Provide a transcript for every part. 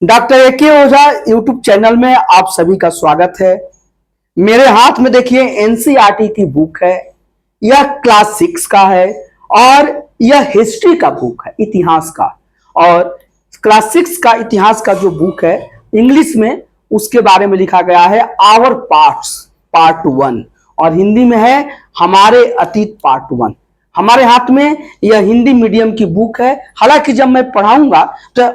Doctor A K. Ojha YouTube channel में आप सभी का स्वागत है। मेरे हाथ में देखिए एनसीईआरटी की बुक है। यह क्लास 6 का है और यह हिस्ट्री का बुक है, इतिहास का। और क्लास 6 का इतिहास का जो बुक है इंग्लिश में, उसके बारे में लिखा गया है आवर पार्ट्स पार्ट 1, और हिंदी में है हमारे अतीत पार्ट 1। हमारे हाथ में यह हिंदी मीडियम की बुक है। हालांकि जब मैं पढ़ाऊंगा तो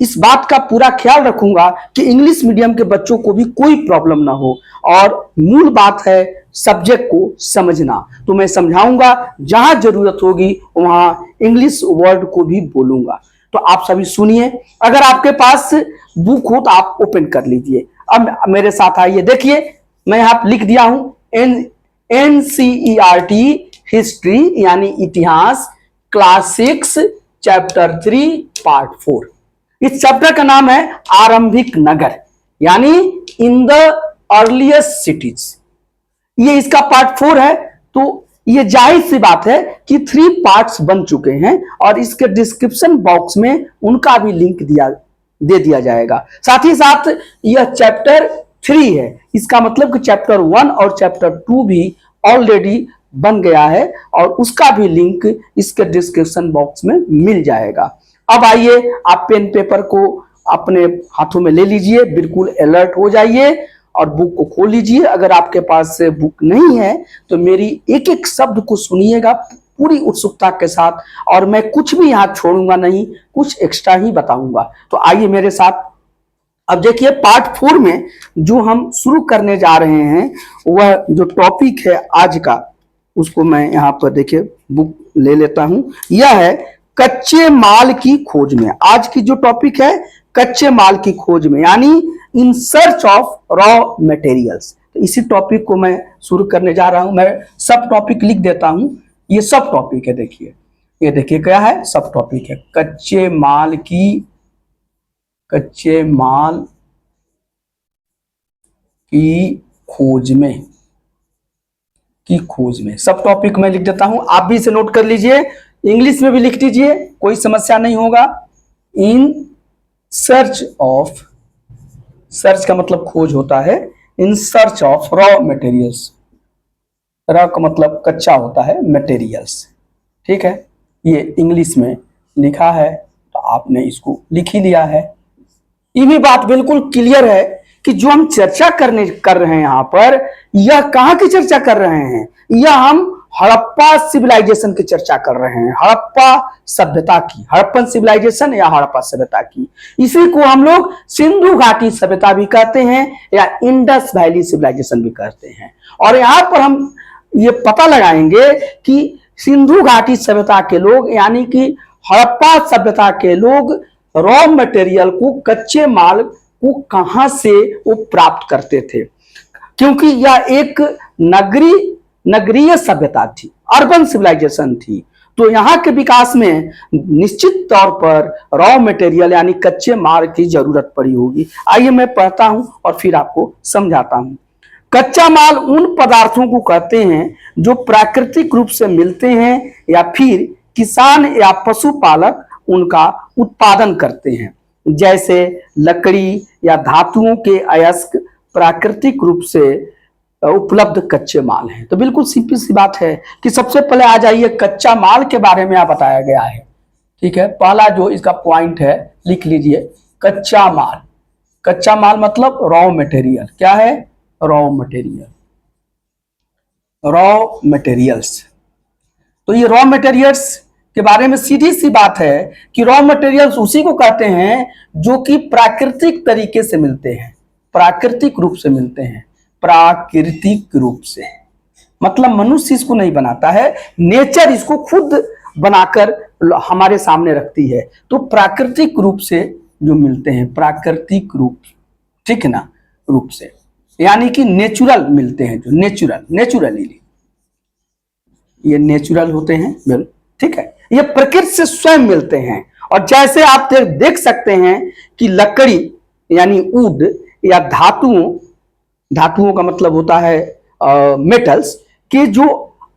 इस बात का पूरा ख्याल रखूंगा कि इंग्लिश मीडियम के बच्चों को भी कोई प्रॉब्लम ना हो, और मूल बात है सब्जेक्ट को समझना। तो मैं समझाऊंगा, जहां जरूरत होगी वहां इंग्लिश वर्ड को भी बोलूंगा। तो आप सभी सुनिए। अगर आपके पास बुक हो तो आप ओपन कर लीजिए। अब मेरे साथ आइए, देखिए मैं यहां लिख दिया हूं एनसीईआरटी हिस्ट्री यानी इतिहास, क्लास 6 चैप्टर 3 पार्ट 4। इस चैप्टर का नाम है आरंभिक नगर, यानी इन द अर्लीस्ट सिटीज। ये इसका पार्ट 4 है। तो ये जाहिर सी बात है कि 3 पार्ट्स बन चुके हैं, और इसके डिस्क्रिप्शन बॉक्स में उनका भी लिंक दे दिया जाएगा। साथ ही साथ यह चैप्टर 3 है, इसका मतलब कि चैप्टर 1 और चैप्टर 2 भी ऑलरेडी बन गया है, और उसका भी लिंक इसके डिस्क्रिप्शन बॉक्स में मिल जाएगा। अब आइए, आप पेन पेपर को अपने हाथों में ले लीजिए, बिल्कुल अलर्ट हो जाइए और बुक को खोल लीजिए। अगर आपके पास बुक नहीं है तो मेरी एक एक शब्द को सुनिएगा पूरी उत्सुकता के साथ, और मैं कुछ भी यहां छोड़ूंगा नहीं, कुछ एक्स्ट्रा ही बताऊंगा। तो आइए मेरे साथ। अब देखिए पार्ट 4 में जो हम शुरू करने जा रहे हैं, वह जो टॉपिक है आज का, उसको मैं यहाँ पर देखिए बुक ले लेता हूं। यह है कच्चे माल की खोज में। आज की जो टॉपिक है कच्चे माल की खोज में, यानी in search of raw materials. तो इसी टॉपिक को मैं शुरू करने जा रहा हूं। मैं सब टॉपिक लिख देता हूं। ये सब टॉपिक है, देखिए ये देखिए क्या है, सब टॉपिक है कच्चे माल की खोज में सब टॉपिक मैं लिख देता हूं। आप भी इसे नोट कर लीजिए, इंग्लिश में भी लिख दीजिए, कोई समस्या नहीं होगा। इन सर्च ऑफ, सर्च का मतलब खोज होता है, in search of raw materials. Raw का मतलब कच्चा होता है, मटेरियल्स, ठीक है। ये इंग्लिश में लिखा है तो आपने इसको लिख ही लिया है। ये भी बात बिल्कुल क्लियर है कि जो हम चर्चा कर रहे हैं यहां पर, यह कहां की चर्चा कर रहे हैं? यह हम हड़प्पा सिविलाइजेशन की चर्चा कर रहे हैं, हड़प्पा सभ्यता की, हड़प्पन सिविलाइजेशन या हड़प्पा सभ्यता की। इसी को हम लोग सिंधु घाटी सभ्यता भी कहते हैं या इंडस वैली सिविलाइजेशन भी कहते हैं। और यहां पर हम ये पता लगाएंगे कि सिंधु घाटी सभ्यता के लोग, यानी कि हड़प्पा सभ्यता के लोग रॉ मटेरियल को, कच्चे माल को कहां से वो प्राप्त करते थे, क्योंकि यह एक नगरीय सभ्यता थी, अर्बन सिविलाइजेशन थी। तो यहाँ के विकास में निश्चित तौर पर रॉ मटेरियल यानी कच्चे माल की जरूरत पड़ी होगी। आइए मैं पढ़ता हूं और फिर आपको समझाता हूं। कच्चा माल उन पदार्थों को कहते हैं जो प्राकृतिक रूप से मिलते हैं या फिर किसान या पशुपालक उनका उत्पादन करते हैं, जैसे लकड़ी या धातुओं के अयस्क प्राकृतिक रूप से उपलब्ध कच्चे माल हैं। तो बिल्कुल सीधी सी बात है कि सबसे पहले आ जाइए, कच्चा माल के बारे में बताया गया है, ठीक है। पहला जो इसका पॉइंट है लिख लीजिए, कच्चा माल। कच्चा माल मतलब रॉ मटेरियल। क्या है? Raw material, raw materials. तो ये रॉ मटेरियल्स के बारे में सीधी सी बात है कि रॉ मटेरियल्स उसी को कहते हैं जो कि प्राकृतिक तरीके से मिलते हैं, प्राकृतिक रूप से मिलते हैं। प्राकृतिक रूप से मतलब मनुष्य इसको नहीं बनाता है, नेचर इसको खुद बनाकर हमारे सामने रखती है। तो प्राकृतिक रूप से जो मिलते हैं, प्राकृतिक रूप, ठीक है ना, रूप से, यानी कि नेचुरल मिलते हैं, जो नेचुरली ये नेचुरल होते हैं, ठीक है। ये प्रकृति से स्वयं मिलते हैं। और जैसे आप देख सकते हैं कि लकड़ी यानी वुड या धातुओं का मतलब होता है मेटल्स के जो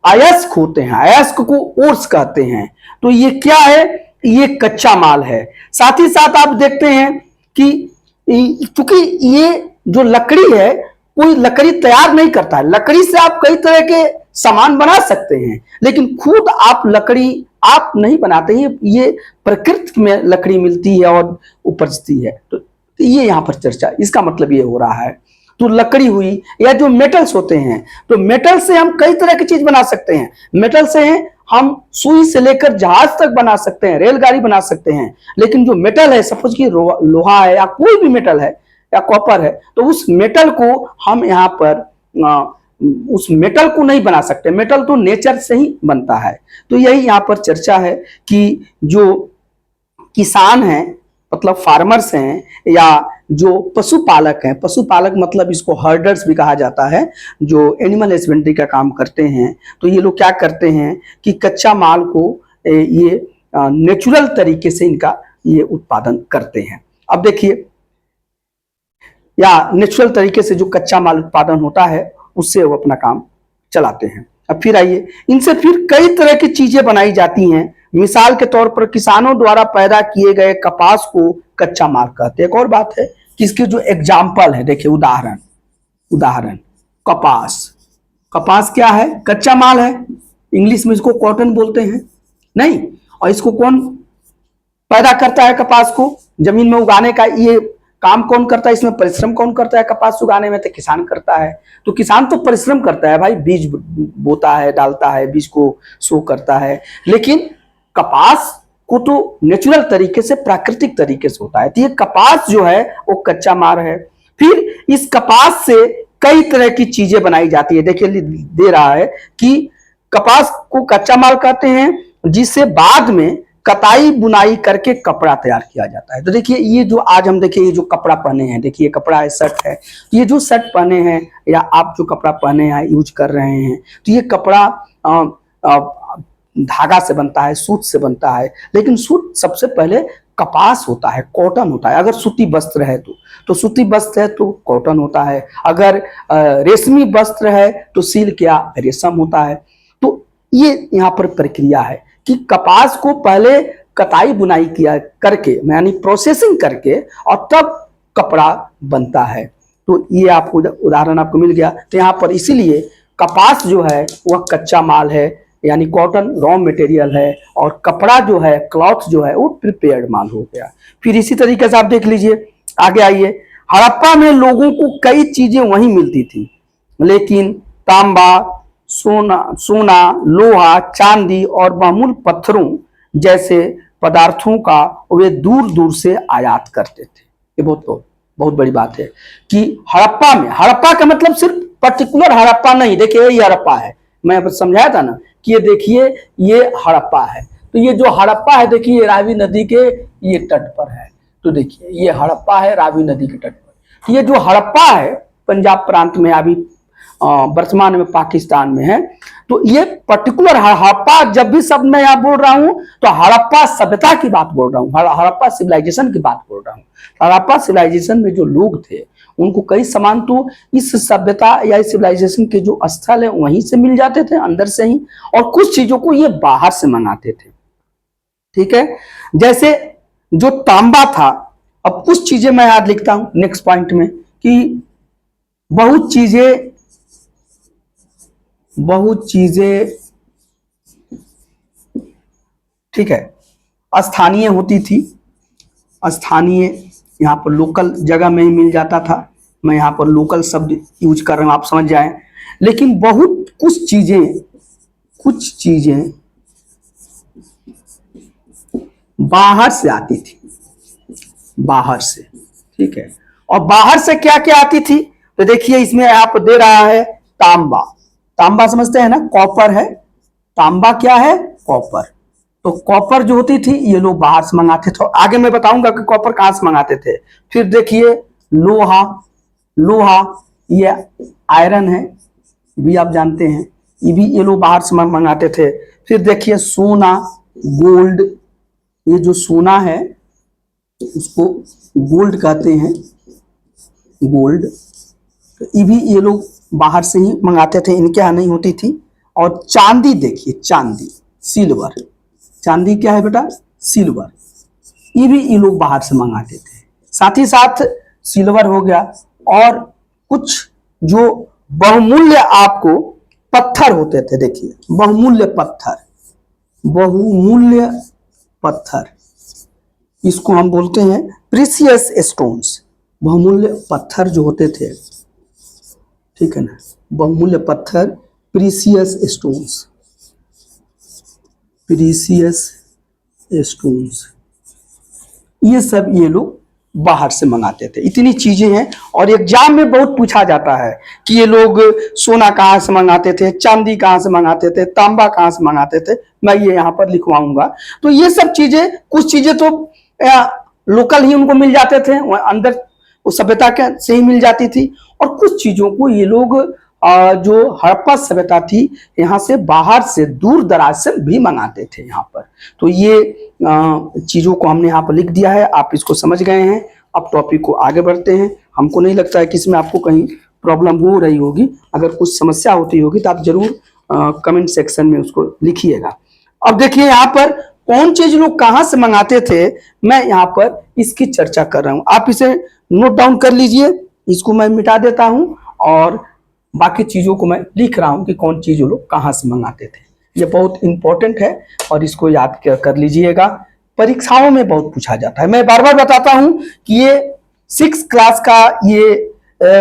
अयस्क होते हैं, अयस्क को ओर्स कहते हैं। तो ये क्या है? ये कच्चा माल है। साथ ही साथ आप देखते हैं कि क्योंकि ये जो लकड़ी है कोई लकड़ी तैयार नहीं करता है, लकड़ी से आप कई तरह के सामान बना सकते हैं, लेकिन खुद आप लकड़ी आप नहीं बनाते हैं, ये प्रकृति में लकड़ी मिलती है और उपजती है। तो ये यहाँ पर चर्चा, इसका मतलब ये हो रहा है। तो लकड़ी हुई या जो मेटल्स होते हैं, तो मेटल से हम कई तरह की चीज बना सकते हैं। मेटल से हम सुई से लेकर जहाज तक बना सकते हैं, रेलगाड़ी बना सकते हैं। लेकिन जो मेटल है, सपोज कि लोहा है या कोई भी मेटल है या कॉपर है, तो उस मेटल को हम यहाँ पर उस मेटल को नहीं बना सकते। मेटल तो नेचर से ही बनता है। तो यही यहाँ पर चर्चा है कि जो किसान हैं, मतलब फार्मर्स हैं, या जो पशुपालक हैं, पशुपालक मतलब इसको हर्डर्स भी कहा जाता है, जो एनिमल हस्बेंड्री का काम करते हैं, तो ये लोग क्या करते हैं कि कच्चा माल को ये नेचुरल तरीके से इनका ये उत्पादन करते हैं। अब देखिए, या नेचुरल तरीके से जो कच्चा माल उत्पादन होता है उससे वो अपना काम चलाते हैं। अब फिर आइए, इनसे फिर कई तरह की चीजें बनाई जाती हैं। मिसाल के तौर पर किसानों द्वारा पैदा किए गए कपास को कच्चा माल कहते हैं। एक और बात है कि इसके जो एग्जाम्पल है, देखिए उदाहरण कपास। कपास क्या है? कच्चा माल है। इंग्लिश में इसको कॉटन बोलते हैं नहीं। और इसको कौन पैदा करता है? कपास को जमीन में उगाने का ये काम कौन करता है? इसमें परिश्रम कौन करता है? कपास उगाने में तो किसान करता है। तो किसान तो परिश्रम करता है भाई, बीज बोता है, डालता है, बीज को सो करता है। लेकिन कपास को तो नेचुरल तरीके से, प्राकृतिक तरीके से होता है। तो ये कपास जो है वो कच्चा माल है। फिर इस कपास से कई तरह की चीजें बनाई जाती है। देखिए दे रहा है कि कपास को कच्चा माल कहते हैं, जिससे बाद में कताई बुनाई करके कपड़ा तैयार किया जाता है। तो देखिए ये जो आज हम देखिए ये जो कपड़ा पहने हैं, देखिए कपड़ा है, शर्ट है, ये जो शर्ट पहने हैं या आप जो कपड़ा पहने हैं, यूज कर रहे हैं, तो ये कपड़ा धागा से बनता है, सूत से बनता है। लेकिन सूत सबसे पहले कपास होता है, कॉटन होता है। अगर सूती वस्त्र है तो सूती वस्त्र है तो कॉटन होता है। अगर रेशमी वस्त्र है तो सिल्क या रेशम होता है। तो ये यहाँ पर प्रक्रिया है कि कपास को पहले कताई बुनाई किया करके, यानी प्रोसेसिंग करके, और तब कपड़ा बनता है। तो ये आपको उदाहरण आपको मिल गया। तो यहाँ पर इसीलिए कपास जो है वह कच्चा माल है, यानी कॉटन रॉ मटेरियल है, और कपड़ा जो है, क्लॉथ जो है, वो प्रिपेयर्ड माल हो गया। फिर इसी तरीके से आप देख लीजिए, आगे आइए। हड़प्पा में लोगों को कई चीजें वहीं मिलती थी, लेकिन तांबा, सोना, लोहा, चांदी और बहुमूल्य पत्थरों जैसे पदार्थों का वे दूर दूर से आयात करते थे। ये बहुत बड़ी बात है कि हड़प्पा में, हड़प्पा का मतलब सिर्फ पर्टिकुलर हड़प्पा नहीं। देखिए ये हड़प्पा है, मैं समझाया था ना कि ये देखिए ये हड़प्पा है। तो ये जो हड़प्पा है, देखिए ये रावी नदी के ये तट पर है। तो देखिए ये हड़प्पा है रावी नदी के तट पर। ये जो हड़प्पा है पंजाब प्रांत में, अभी वर्तमान में पाकिस्तान में है। तो ये पर्टिकुलर हड़प्पा, जब भी शब्द मैं यहाँ बोल रहा हूं तो हड़प्पा सभ्यता की बात बोल रहा हूँ, हड़प्पा सिविलाइजेशन की बात बोल रहा हूँ। हड़प्पा सिविलाइजेशन में जो लोग थे उनको कई सामान तो इस सभ्यता या इस सिविलाइजेशन के जो स्थल है वहीं से मिल जाते थे, अंदर से ही, और कुछ चीजों को ये बाहर से मंगाते थे। ठीक है, जैसे जो तांबा था। अब कुछ चीजें मैं याद लिखता हूं नेक्स्ट पॉइंट में कि बहुत चीजें ठीक है स्थानीय होती थी। स्थानीय यहाँ पर लोकल जगह में ही मिल जाता था। मैं यहाँ पर लोकल शब्द यूज कर रहा हूँ, आप समझ जाएं। लेकिन कुछ चीजें बाहर से आती थी, बाहर से। ठीक है, और बाहर से क्या क्या आती थी? तो देखिए इसमें आप दे रहा है तांबा। तांबा समझते हैं ना, कॉपर है। तांबा क्या है? कॉपर। तो कॉपर जो होती थी ये लोग बाहर से मंगाते थे। आगे मैं बताऊंगा कि कॉपर कहां से मंगाते थे। फिर देखिए लोहा ये आयरन है, भी आप जानते हैं, ये भी ये लोग बाहर से मंगाते थे। फिर देखिए सोना, गोल्ड, ये जो सोना है उसको गोल्ड कहते हैं, गोल्ड। तो ये भी ये लोग बाहर से ही मंगाते थे, इनके यहाँ नहीं होती थी। और चांदी देखिए, चांदी, सिल्वर। चांदी क्या है बेटा? सिल्वर। ये भी ये लोग बाहर से मंगाते थे। साथ ही साथ सिल्वर हो गया, और कुछ जो बहुमूल्य आपको पत्थर होते थे, देखिए बहुमूल्य पत्थर, बहुमूल्य पत्थर, इसको हम बोलते हैं प्रीसियस स्टोन्स। बहुमूल्य पत्थर जो होते थे, ठीक है ना, बहुमूल्य पत्थर, प्रीसियस स्टोन्स, प्रीसियस स्टोन्स, ये सब ये लोग बाहर से मंगाते थे। इतनी चीजें हैं, और एग्जाम में बहुत पूछा जाता है कि ये लोग सोना कहाँ से मंगाते थे, चांदी कहाँ से मंगाते थे, तांबा कहाँ से मंगाते थे, मैं ये यहाँ पर लिखवाऊंगा। तो ये सब चीजें, कुछ चीजें तो लोकल ही उनको मिल जाते थे, अंदर वो सभ्यता के से ही मिल जाती थी, और कुछ चीजों को ये लोग जो हड़प्पा सभ्यता थी यहाँ से बाहर से दूर दराज से भी मंगाते थे यहाँ पर। तो ये चीजों को हमने यहाँ पर लिख दिया है, आप इसको समझ गए हैं। अब टॉपिक को आगे बढ़ते हैं। हमको नहीं लगता है कि इसमें आपको कहीं प्रॉब्लम हो रही होगी, अगर कुछ समस्या होती होगी तो आप जरूर कमेंट सेक्शन में उसको लिखिएगा। अब देखिए यहाँ पर कौन चीज लोग कहाँ से मंगाते थे, मैं यहाँ पर इसकी चर्चा कर रहा हूँ, आप इसे नोट डाउन कर लीजिए। इसको मैं मिटा देता हूँ और बाकी चीजों को मैं लिख रहा हूं कि कौन चीज लोग कहां से मंगाते थे। ये बहुत इंपॉर्टेंट है और इसको याद कर लीजिएगा, परीक्षाओं में बहुत पूछा जाता है। मैं बार बार बताता हूं कि ये 6 क्लास का ये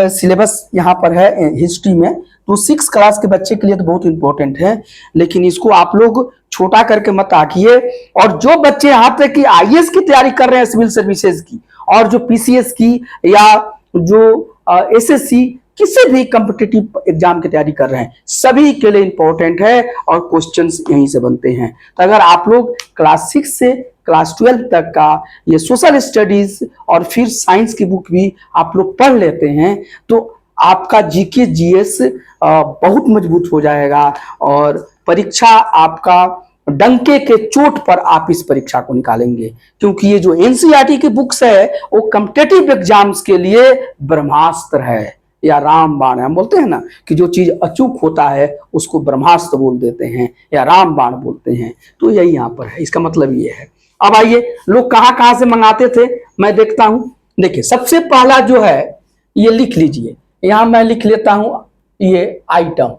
सिलेबस यहाँ पर है हिस्ट्री में, तो 6 क्लास के बच्चे के लिए तो बहुत इंपॉर्टेंट है, लेकिन इसको आप लोग छोटा करके मत आंकिए। और जो बच्चे यहाँ तक कि आईएएस की तैयारी कर रहे हैं, सिविल सर्विसेज की, और जो पीसीएस की या जो एसएससी किसी भी कॉम्पिटिटिव एग्जाम की तैयारी कर रहे हैं, सभी के लिए इंपॉर्टेंट है और क्वेश्चंस यहीं से बनते हैं। तो अगर आप लोग क्लास 6 से क्लास 12 तक का ये सोशल स्टडीज और फिर साइंस की बुक भी आप लोग पढ़ लेते हैं तो आपका जीके जीएस बहुत मजबूत हो जाएगा, और परीक्षा आपका डंके के चोट पर आप इस परीक्षा को निकालेंगे। क्योंकि ये जो एनसीईआरटी की बुक्स है वो कॉम्पिटिटिव एग्जाम्स के लिए ब्रह्मास्त्र है या रामबाण है। हम बोलते हैं ना कि जो चीज अचूक होता है उसको ब्रह्मास्त्र बोल देते हैं या रामबाण बोलते हैं, तो यही यहाँ पर है, इसका मतलब ये है। अब आइए लोग कहाँ कहाँ से मंगाते थे मैं देखता हूं। देखिए सबसे पहला जो है ये लिख लीजिए, यहां मैं लिख लेता हूं ये आइटम,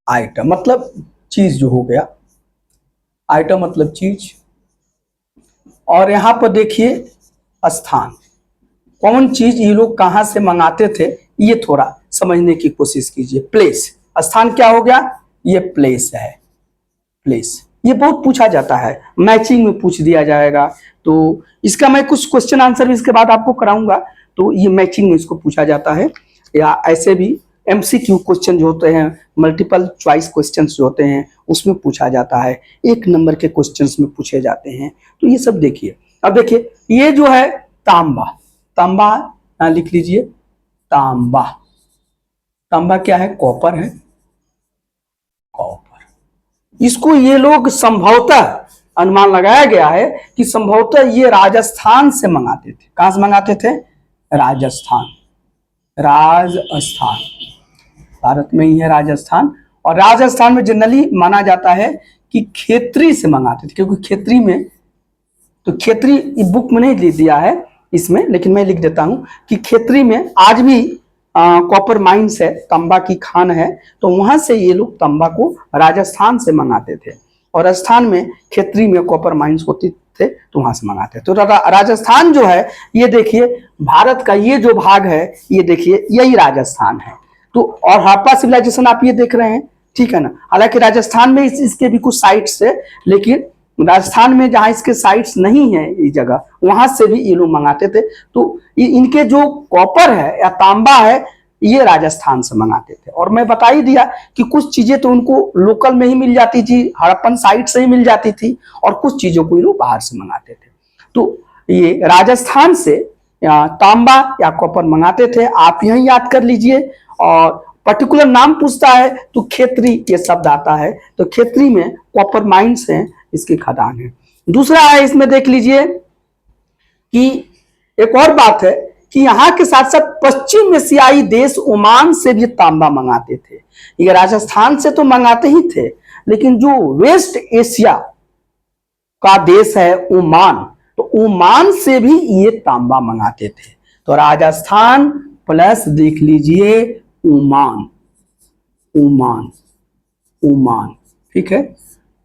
आइटम मतलब चीज जो हो गया, आइटम मतलब चीज। और यहां पर देखिए स्थान, कौन चीज ये लोग कहां से मंगाते थे ये थोड़ा समझने की कोशिश कीजिए। प्लेस, स्थान क्या हो गया, ये प्लेस है, प्लेस। ये बहुत पूछा जाता है, मैचिंग में पूछ दिया जाएगा, तो इसका मैं कुछ क्वेश्चन आंसर इसके बाद आपको कराऊंगा। तो ये मैचिंग में इसको पूछा जाता है, या ऐसे भी एमसीक्यू क्वेश्चन जो होते हैं, मल्टीपल चॉइस क्वेश्चंस जो होते हैं उसमें पूछा जाता है, 1 नंबर के क्वेश्चंस में पूछे जाते हैं। तो ये सब देखिए। अब देखिए ये जो है तांबा, तांबा यहां लिख लीजिए, तांबा, तांबा क्या है, कॉपर है, कॉपर। इसको ये लोग संभवतः अनुमान लगाया गया है कि संभवतः ये राजस्थान से मंगाते थे। कहां से मंगाते थे, राजस्थान, राजस्थान, भारत में ही है राजस्थान। और राजस्थान में जनरली माना जाता है कि खेतरी से मंगाते थे, क्योंकि खेतरी में, तो खेतरी बुक में नहीं लिख दिया है इसमें, लेकिन मैं लिख देता हूं कि खेतरी में आज भी कॉपर माइंस है, तांबा की खान है, तो वहां से ये लोग तांबा को राजस्थान से मंगाते थे। और राजस्थान में खेतरी में कॉपर माइंस होती थे तो वहां से मंगाते थे। तो राजस्थान जो है ये देखिए भारत का ये जो भाग है ये देखिए यही राजस्थान है। तो और हड़प्पा सिविलाइजेशन आप ये देख रहे हैं, ठीक है ना। हालांकि राजस्थान में इसके भी कुछ साइट्स है, लेकिन राजस्थान में जहां इसके साइट्स नहीं है ये जगह, वहां से भी ये लोग मंगाते थे। तो इनके जो कॉपर है या तांबा है ये राजस्थान से मंगाते थे। और मैं बता ही दिया कि कुछ चीजें तो उनको लोकल में ही मिल जाती थी, हड़प्पन साइट से ही मिल जाती थी, और कुछ चीजों को ये लोग बाहर से मंगाते थे। तो ये राजस्थान से तांबा या कॉपर मंगाते थे, आप यही याद कर लीजिए। और पर्टिकुलर नाम पूछता है तो खेतरी ये शब्द आता है, तो खेतरी में कॉपर माइंस हैं, इसकी खदान है। दूसरा है इसमें देख लीजिए कि एक और बात है कि यहाँ के साथ साथ पश्चिम एशियाई देश ओमान से भी तांबा मंगाते थे। ये राजस्थान से तो मंगाते ही थे, लेकिन जो वेस्ट एशिया का देश है ओमान, तो ओमान से भी ये तांबा मंगाते थे। तो राजस्थान प्लस देख लीजिए ओमान, ओमान, ओमान, ठीक है,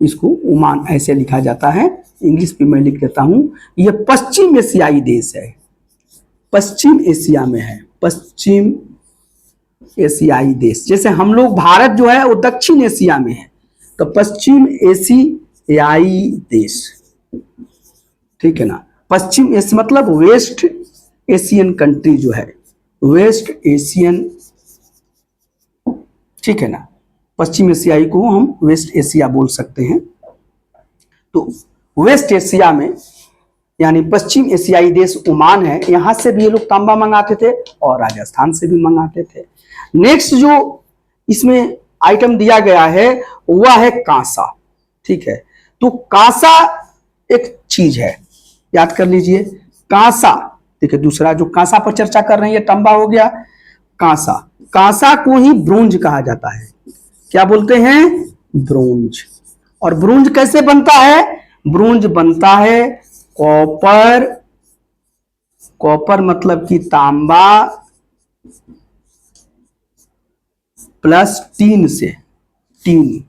इसको ओमान ऐसे लिखा जाता है। इंग्लिश में मैं लिख देता हूं, ये पश्चिम एशियाई देश है, पश्चिम एशिया में है, पश्चिम एशियाई देश। जैसे हम लोग भारत जो है वो दक्षिण एशिया में है, तो पश्चिम एशियाई देश, ठीक है ना। पश्चिम एशिया मतलब वेस्ट एशियन कंट्री जो है, वेस्ट एशियन, ठीक है ना। पश्चिम एशियाई को हम वेस्ट एशिया बोल सकते हैं। तो वेस्ट एशिया में यानी पश्चिम एशियाई देश ओमान है, यहां से भी ये लोग तांबा मंगाते थे और राजस्थान से भी मंगाते थे। नेक्स्ट जो इसमें आइटम दिया गया है वह है कांसा, ठीक है। तो कांसा एक चीज है, याद कर लीजिए कांसा, देखिए दूसरा जो कांसा पर चर्चा कर रहे हैं, ये तांबा हो गया। कांसा, कांसा को ही ब्रोंज कहा जाता है, क्या बोलते हैं, ब्रोंज। और ब्रोंज कैसे बनता है, ब्रोंज बनता है कॉपर, कॉपर मतलब कि तांबा प्लस टीन से, टीन,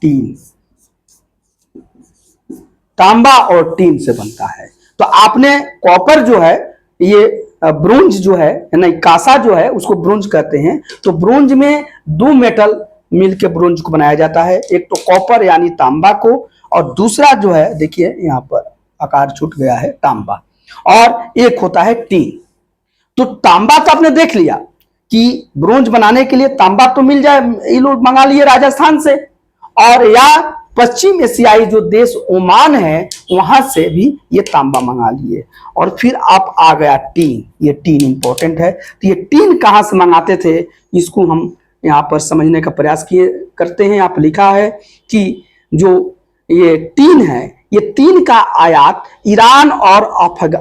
टीन, तांबा और टीन से बनता है। तो आपने कॉपर जो है, ये ब्रोंज जो है नहीं, कांसा जो है उसको ब्रोंज कहते हैं। तो ब्रोंज में दो मेटल मिलकर ब्रोंज को बनाया जाता है, एक तो कॉपर यानी तांबा को, और दूसरा जो है देखिए यहां पर आकार छूट गया है, तांबा, और एक होता है टीन। तो तांबा तो आपने देख लिया कि ब्रोंज बनाने के लिए तांबा तो मिल जाए, ये लोग मंगा लिए राजस्थान से, और या पश्चिम एशियाई जो देश ओमान है वहां से भी ये तांबा मंगा लिए। और फिर आप आ गया टीन, ये टीन इंपॉर्टेंट है। तो ये टीन कहां से मंगाते थे, इसको हम यहां पर समझने का प्रयास किए करते हैं। आप लिखा है कि जो ये टीन है, ये टीन का आयात ईरान और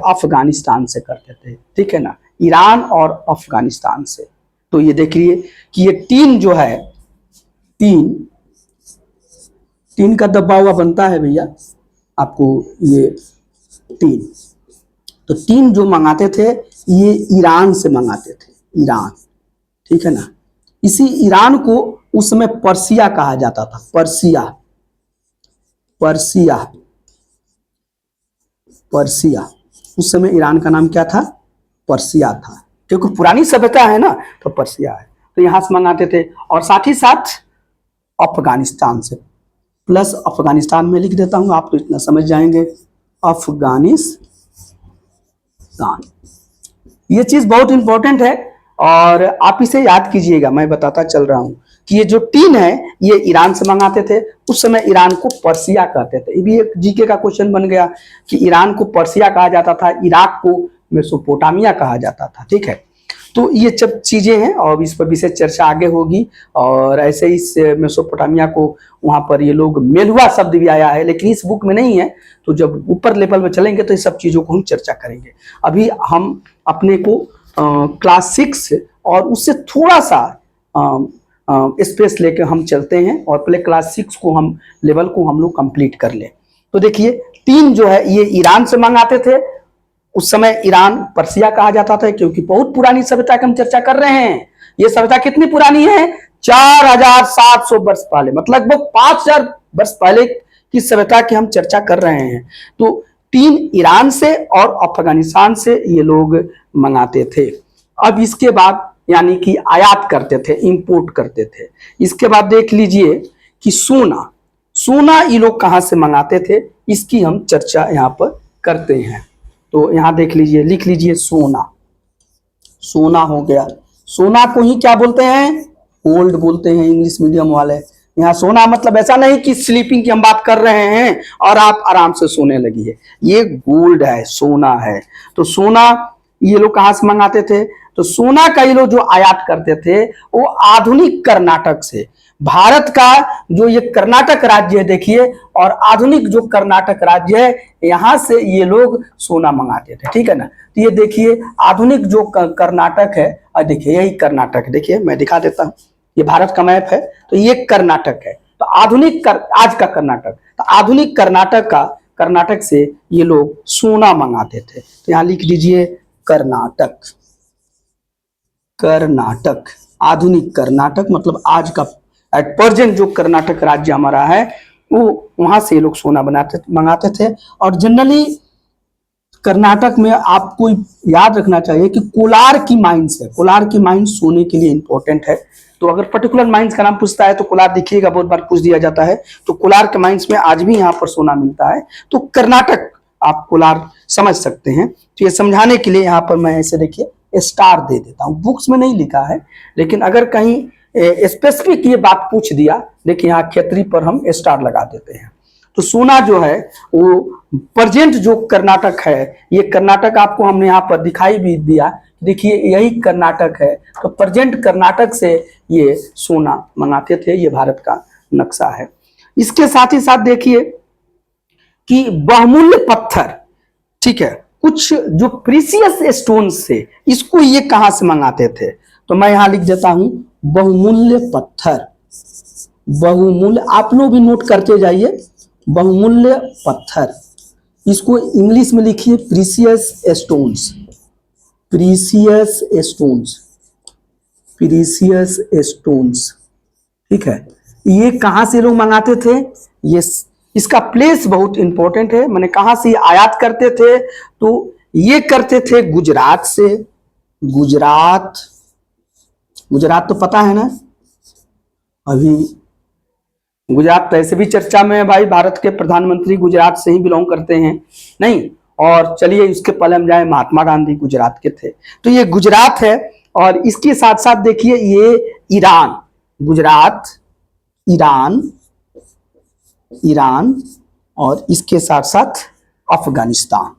अफगानिस्तान से करते थे, ठीक है ना, ईरान और अफगानिस्तान से। तो ये देखिए कि ये टीन जो है, टीन, टीन का दबा हुआ बनता है भैया आपको, ये टीन। तो टीन जो मंगाते थे ये ईरान से मंगाते थे, ईरान, ठीक है ना। इसी ईरान को उस समय पर्सिया कहा जाता था, पर्सिया, पर्सिया, पर्सिया। उस समय ईरान का नाम क्या था, पर्सिया था, क्योंकि पुरानी सभ्यता है ना, तो पर्सिया है। तो यहां से मंगाते थे, और साथ ही साथ अफगानिस्तान से, प्लस अफगानिस्तान में लिख देता हूं, आप तो इतना समझ जाएंगे, अफगानिस्तान। ये चीज बहुत इंपॉर्टेंट है और आप इसे याद कीजिएगा। मैं बताता चल रहा हूं कि ये जो टीन है ये ईरान से मंगाते थे, उस समय ईरान को पर्सिया कहते थे। ये भी एक जीके का क्वेश्चन बन गया कि ईरान को पर्सिया कहा जाता था, इराक को मेसोपोटामिया कहा जाता था, ठीक है। तो ये सब चीजें हैं और इस पर विशेष चर्चा आगे होगी। और ऐसे ही इस मेसोपोटामिया को वहां पर ये लोग मेलुआ शब्द भी आया है, लेकिन इस बुक में नहीं है। तो जब ऊपर लेवल में चलेंगे तो इस सब चीजों को हम चर्चा करेंगे। अभी हम अपने को क्लास 6 और उससे थोड़ा सा स्पेस लेके हम चलते हैं, और पहले क्लास 6 को हम लेवल को हम लोग कंप्लीट कर लें। तो देखिए टीन जो है ये ईरान से मंगाते थे, उस समय ईरान पर्सिया कहा जाता था, क्योंकि बहुत पुरानी सभ्यता की हम चर्चा कर रहे हैं। ये सभ्यता कितनी पुरानी है, 4700 वर्ष पहले, मतलब लगभग 5000 वर्ष पहले की सभ्यता की हम चर्चा कर रहे हैं। तो टीन ईरान से और अफगानिस्तान से ये लोग मंगाते थे। अब इसके बाद यानी कि आयात करते थे, इंपोर्ट करते थे। इसके बाद देख लीजिए कि सोना, सोना ये लोग कहां से मंगाते थे, इसकी हम चर्चा यहाँ पर करते हैं। तो यहां देख लीजिए, लिख लीजिए सोना, सोना हो गया। सोना को ही क्या बोलते हैं, गोल्ड बोलते हैं इंग्लिश मीडियम वाले। यहाँ सोना मतलब ऐसा नहीं कि स्लीपिंग की हम बात कर रहे हैं और आप आराम से सोने लगी है, ये गोल्ड है, सोना है। तो सोना ये लोग कहां से मंगाते थे, तो सोना का ये लोग जो आयात करते थे वो आधुनिक कर्नाटक से। भारत का जो ये कर्नाटक राज्य है देखिए, और आधुनिक जो कर्नाटक राज्य है यहां से ये लोग सोना मंगाते थे, ठीक है ना। तो ये देखिए आधुनिक जो कर्नाटक है, और देखिए यही कर्नाटक, देखिए मैं दिखा देता हूं, ये भारत का मैप है, तो ये कर्नाटक है। तो आधुनिक आज का कर्नाटक, तो आधुनिक कर्नाटक का कर्नाटक से ये लोग सोना मंगाते थे। तो यहाँ लिख दीजिए कर्नाटक। कर्नाटक, आधुनिक कर्नाटक मतलब आज का एट प्रेजेंट जो कर्नाटक राज्य हमारा है वो वहां से ये लोग सोना मंगाते थे। और जनरली कर्नाटक में आपको याद रखना चाहिए कि कोलार की माइंस है, कोलार की माइंस सोने के लिए इंपॉर्टेंट है। तो अगर पर्टिकुलर माइंस का नाम पूछता है तो कोलार देखिएगा, बहुत बार पूछ दिया जाता है। तो कोलार के माइंस में आज भी यहाँ पर सोना मिलता है। तो कर्नाटक आप कोलार समझ सकते हैं। तो ये समझाने के लिए यहाँ पर मैं ऐसे देखिए स्टार दे देता हूँ, बुक्स में नहीं लिखा है, लेकिन अगर कहीं स्पेसिफिक ये बात पूछ दिया, देखिए यहाँ खेतरी पर हम स्टार लगा देते हैं। तो सोना जो है वो प्रेजेंट जो कर्नाटक है, ये कर्नाटक आपको हमने यहाँ पर दिखाई भी दिया, देखिए यही कर्नाटक है। तो प्रेजेंट कर्नाटक से ये सोना मंगाते थे, ये भारत का नक्शा है। इसके साथ ही साथ देखिए कि बहुमूल्य पत्थर, ठीक है, कुछ जो प्रीसियस स्टोन्स से, इसको ये कहां से मंगाते थे? तो मैं यहां लिख देता हूं बहुमूल्य पत्थर। बहुमूल्य, आप लोग भी नोट करते जाइए, बहुमूल्य पत्थर, इसको इंग्लिश में लिखिए precious stones. Precious stones, precious stones, ठीक है। ये कहां से लोग मंगाते थे? ये इसका प्लेस बहुत इंपॉर्टेंट है, मैंने कहां से आयात करते थे? तो ये करते थे गुजरात से। गुजरात, गुजरात तो पता है ना, अभी गुजरात तो ऐसे भी चर्चा में है भाई, भारत के प्रधानमंत्री गुजरात से ही बिलोंग करते हैं, नहीं? और चलिए उसके पहले हम जाए, महात्मा गांधी गुजरात के थे। तो ये गुजरात है। और इसके साथ साथ देखिए ये ईरान, गुजरात, ईरान, ईरान, और इसके साथ साथ अफगानिस्तान,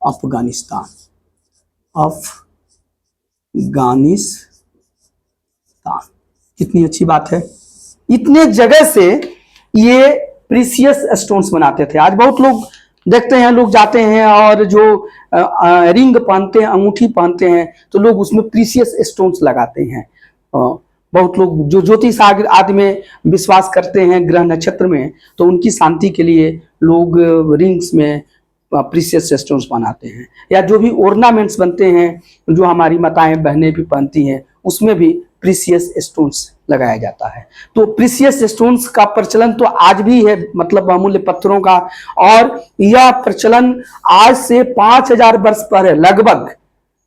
अफगानिस्तान, अफगानिस्तान। कितनी अच्छी बात है, इतने जगह से ये प्रीसियस स्टोन्स बनाते थे। आज बहुत लोग देखते हैं, लोग जाते हैं और जो रिंग पहनते हैं, अंगूठी पहनते हैं, तो लोग उसमें प्रीसियस स्टोन्स लगाते हैं। बहुत लोग जो ज्योतिष आदि में विश्वास करते हैं, ग्रह नक्षत्र में, तो उनकी शांति के लिए लोग रिंग्स में प्रीसियस स्टोन्स बनाते हैं। या जो भी ऑर्नामेंट्स बनते हैं, जो हमारी माताएं बहनें भी पहनती हैं, उसमें भी प्रीसियस स्टोन्स लगाया जाता है। तो प्रीसियस स्टोन्स का प्रचलन तो आज भी है, मतलब बहुमूल्य पत्थरों का। और यह प्रचलन आज से 5000 वर्ष पहले लगभग,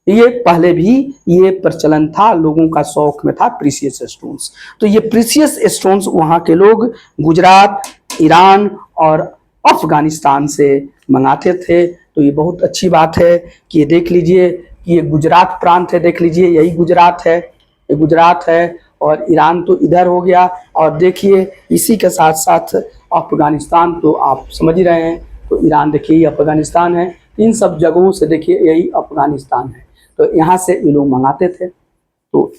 ये पहले भी ये प्रचलन था, लोगों का शौक में था प्रीसियस स्टोन्स। तो ये प्रीसियस स्टोन्स वहां के लोग गुजरात, ईरान और अफगानिस्तान से मंगाते थे। तो ये बहुत अच्छी बात है कि ये देख लीजिए कि ये गुजरात प्रांत है, देख लीजिए यही गुजरात है, ये गुजरात है। और ईरान तो इधर हो गया। और देखिए इसी के साथ साथ अफगानिस्तान तो आप समझ ही रहे हैं। तो ईरान देखिए ये अफगानिस्तान है, इन सब जगहों से देखिए यही अफगानिस्तान है। तो यहाँ से ये लोग मंगाते थे। तो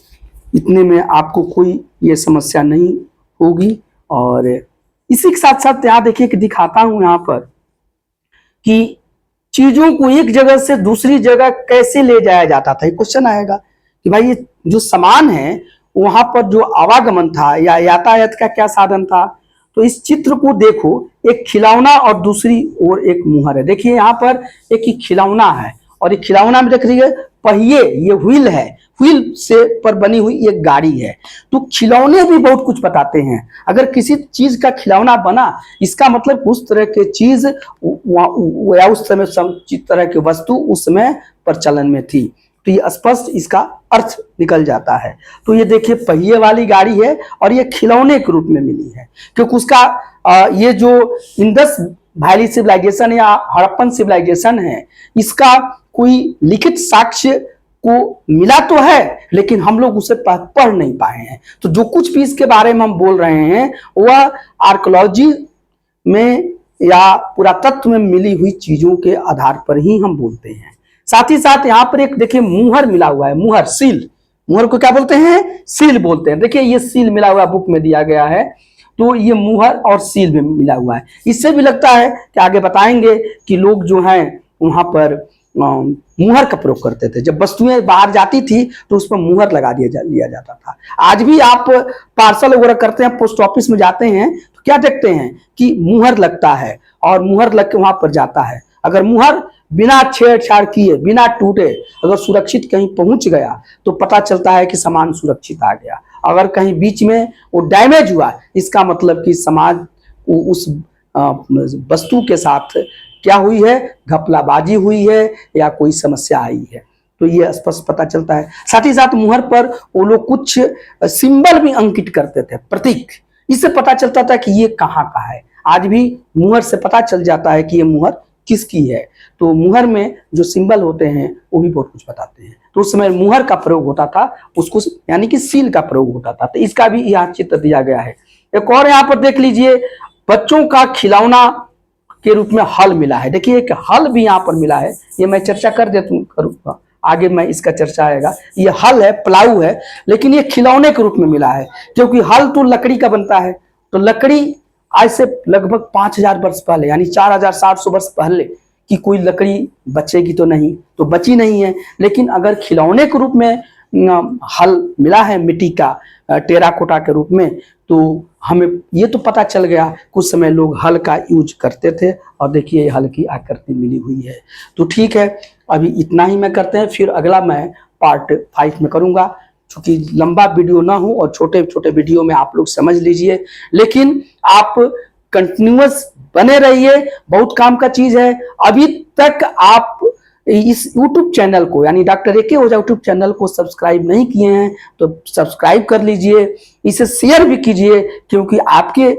इतने में आपको कोई ये समस्या नहीं होगी। और इसी के साथ साथ यहाँ देखिए कि दिखाता हूँ यहाँ पर कि चीजों को एक जगह से दूसरी जगह कैसे ले जाया जाता था। ये क्वेश्चन आएगा कि भाई ये जो सामान है वहां पर जो आवागमन था या यातायात का क्या साधन था। तो इस चित्र को देखो, एक खिलौना और दूसरी ओर एक मुहर है। देखिए यहाँ पर एक ही खिलौना है और एक खिलौना में देख रही पहिए, ये व्हील है, व्हील से पर बनी हुई एक गाड़ी है। तो खिलौने भी बहुत कुछ बताते हैं। अगर किसी चीज का खिलौना बना, इसका मतलब उस तरह के चीज या उस समय तरह की वस्तु उस समय प्रचलन में थी। तो ये स्पष्ट इसका अर्थ निकल जाता है। तो ये देखिए पहिए वाली गाड़ी है और ये खिलौने के रूप में मिली है, क्योंकि उसका ये जो इंडस वैली सिविलाइजेशन या हड़प्पन सिविलाइजेशन है, इसका कोई लिखित साक्ष्य को मिला तो है, लेकिन हम लोग उसे पढ़ नहीं पाए हैं। तो जो कुछ भी इसके बारे में हम बोल रहे हैं वह आर्कियोलॉजी में या पुरातत्व में मिली हुई चीजों के आधार पर ही हम बोलते हैं। साथ ही साथ यहाँ पर एक देखिए मुहर मिला हुआ है, मुहर, सील। मुहर को क्या बोलते हैं? सील बोलते हैं। देखिए ये सील मिला हुआ बुक में दिया गया है। तो ये मुहर और सील में मिला हुआ है। इससे भी लगता है कि आगे बताएंगे कि लोग जो हैं वहां पर मुहर का प्रयोग करते थे। जब वस्तुएं बाहर जाती थी तो उस पर मुहर लगा लिया जाता था। आज भी आप पार्सल वगैरह करते हैं, पोस्ट ऑफिस में जाते हैं तो क्या देखते हैं कि मुहर लगता है। और मुहर लग के वहां पर जाता है। अगर मुहर बिना छेड़छाड़ किए, बिना टूटे अगर सुरक्षित कहीं पहुंच गया तो पता चलता है कि सामान सुरक्षित आ गया। अगर कहीं बीच में वो डैमेज हुआ, इसका मतलब कि समाज उस वस्तु के साथ क्या हुई है, घपलाबाजी हुई है या कोई समस्या आई है। तो ये स्पष्ट पता चलता है। साथ ही साथ मुहर पर वो लोग कुछ सिंबल भी अंकित करते थे, प्रतीक। इससे पता चलता था कि ये कहाँ का है। आज भी मुहर से पता चल जाता है कि ये मुहर किसकी है। तो मुहर में जो सिंबल होते हैं वो भी बहुत कुछ बताते हैं। तो उस समय मुहर का प्रयोग होता था, उसको यानी कि सील का प्रयोग होता था। तो इसका भी यहाँ चित्र दिया गया है। एक और यहाँ पर देख लीजिए, बच्चों का खिलौना के रूप में हल मिला है। देखिए एक हल भी यहाँ पर मिला है, ये मैं चर्चा कर देता करूँगा, आगे मैं इसका चर्चा आएगा। ये हल है, प्लाऊ है, लेकिन ये खिलौने के रूप में मिला है, क्योंकि हल तो लकड़ी का बनता है। तो लकड़ी आज से लगभग 5000 वर्ष पहले, यानी 4700 वर्ष पहले कि कोई लकड़ी बचेगी तो नहीं, तो बची नहीं है। लेकिन अगर खिलौने के रूप में हल मिला है मिट्टी का, टेराकोटा के रूप में, तो हमें ये तो पता चल गया कुछ समय लोग हल का यूज करते थे। और देखिए हल की आकृति मिली हुई है। तो ठीक है, अभी इतना ही मैं करते हैं, फिर अगला मैं पार्ट 5 में करूँगा। चूंकि लंबा वीडियो ना हो और छोटे छोटे वीडियो में आप लोग समझ लीजिए, लेकिन आप कंटिन्यूअस बने रहिए, बहुत काम का चीज है। अभी तक आप इस YouTube चैनल को, यानी डॉक्टर ए के ओझा YouTube चैनल को सब्सक्राइब नहीं किए हैं तो सब्सक्राइब कर लीजिए, इसे शेयर भी कीजिए, क्योंकि आपके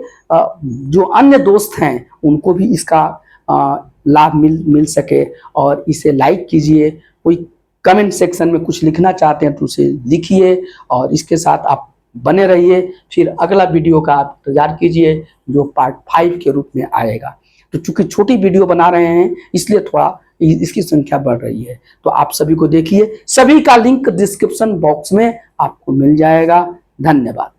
जो अन्य दोस्त हैं उनको भी इसका लाभ मिल सके। और इसे लाइक कीजिए, कोई कमेंट सेक्शन में कुछ लिखना चाहते हैं तो उसे लिखिए, और इसके साथ आप बने रहिए। फिर अगला वीडियो का आप इंतजार कीजिए जो पार्ट 5 के रूप में आएगा। तो चूंकि छोटी वीडियो बना रहे हैं इसलिए थोड़ा इसकी संख्या बढ़ रही है। तो आप सभी को देखिए, सभी का लिंक डिस्क्रिप्शन बॉक्स में आपको मिल जाएगा। धन्यवाद।